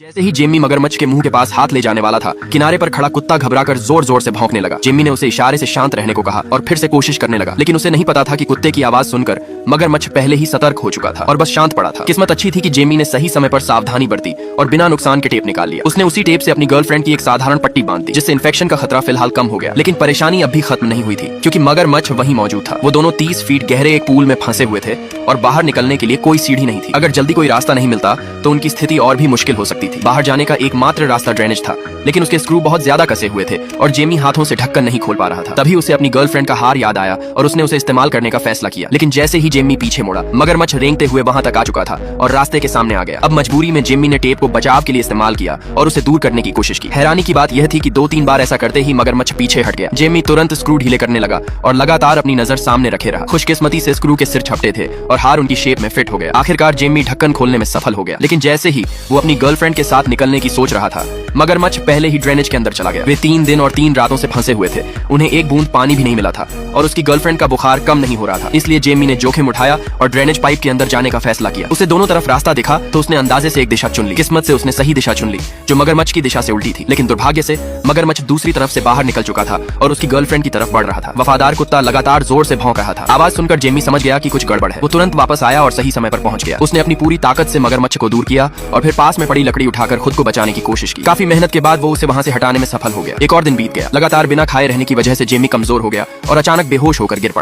जैसे ही जेमी मगरमच्छ के मुंह के पास हाथ ले जाने वाला था, किनारे पर खड़ा कुत्ता घबराकर जोर जोर से भौंकने लगा। जेमी ने उसे इशारे से शांत रहने को कहा और फिर से कोशिश करने लगा, लेकिन उसे नहीं पता था कि कुत्ते की आवाज सुनकर मगरमच्छ पहले ही सतर्क हो चुका था और बस शांत पड़ा था। किस्मत अच्छी थी कि जेमी ने सही समय पर सावधानी बरती और बिना नुकसान के टेप निकाल लिया। उसने उसी टेप से अपनी गर्लफ्रेंड की एक साधारण पट्टी बांध दी, जिससे इन्फेक्शन का खतरा फिलहाल कम हो गया। लेकिन परेशानी अब भी खत्म नहीं हुई थी, क्योंकि मगरमच्छ वहीं मौजूद था। वो दोनों 30 फीट गहरे एक पूल में फंसे हुए थे और बाहर निकलने के लिए कोई सीढ़ी नहीं थी। अगर जल्दी कोई रास्ता नहीं मिलता तो उनकी स्थिति और भी मुश्किल हो सकती थी। बाहर जाने का एकमात्र रास्ता ड्रेनेज था, लेकिन उसके स्क्रू बहुत ज्यादा कसे हुए थे और जेमी हाथों से ढक्कन नहीं खोल पा रहा था। तभी उसे अपनी गर्लफ्रेंड का हार याद आया और उसने उसे इस्तेमाल करने का फैसला किया। लेकिन जैसे ही जेमी पीछे मुड़ा, मगरमच्छ रेंगते हुए वहां तक आ चुका था और रास्ते के सामने आ गया। अब मजबूरी में जेमी ने टेप को बचाव के लिए इस्तेमाल किया और उसे दूर करने की कोशिश की। हैरानी की बात यह थी कि 2-3 बार ऐसा करते ही मगरमच्छ पीछे हट गया। जेमी तुरंत स्क्रू ढीले करने लगा और लगातार अपनी नजर सामने रखे रहा। खुशकिस्मती से स्क्रू के सिर झपटे थे और हार उनकी शेप में फिट हो गया। आखिरकार जेमी ढक्कन खोलने में सफल हो गया। लेकिन जैसे ही वो अपनी गर्लफ्रेंड के साथ निकलने की सोच रहा था, मगरमच्छ पहले ही ड्रेनेज के अंदर चला गया। वे 3 दिन और 3 रातों से फंसे हुए थे। उन्हें एक बूंद पानी भी नहीं मिला था और उसकी गर्लफ्रेंड का बुखार कम नहीं हो रहा था। इसलिए जेमी ने जोखिम उठाया और ड्रेनेज पाइप के अंदर जाने का फैसला किया। उसे दोनों तरफ रास्ता दिखा तो उसने अंदाजे से एक दिशा चुन ली। किस्मत से उसने सही दिशा चुन ली, जो मगरमच्छ की दिशा से उल्टी थी। लेकिन दुर्भाग्य से मगरमच्छ दूसरी तरफ से बाहर निकल चुका था और उसकी गर्लफ्रेंड की तरफ बढ़ रहा था। वफादार कुत्ता लगातार जोर से भौंक रहा था। आवाज सुनकर जेमी समझ गया कि कुछ गड़बड़ है। वो तुरंत वापस आया और सही समय पर पहुंच गया। उसने अपनी पूरी ताकत से मगरमच्छ को दूर किया और फिर पास में पड़ी लकड़ी उठाकर खुद को बचाने की कोशिश की। काफी मेहनत के बाद वो उसे वहां से हटाने में सफल हो गया। एक और दिन बीत गया। लगातार बिना खाए रहने की वजह से जेमी कमजोर हो गया और अचानक बेहोश होकर गिर पड़ा।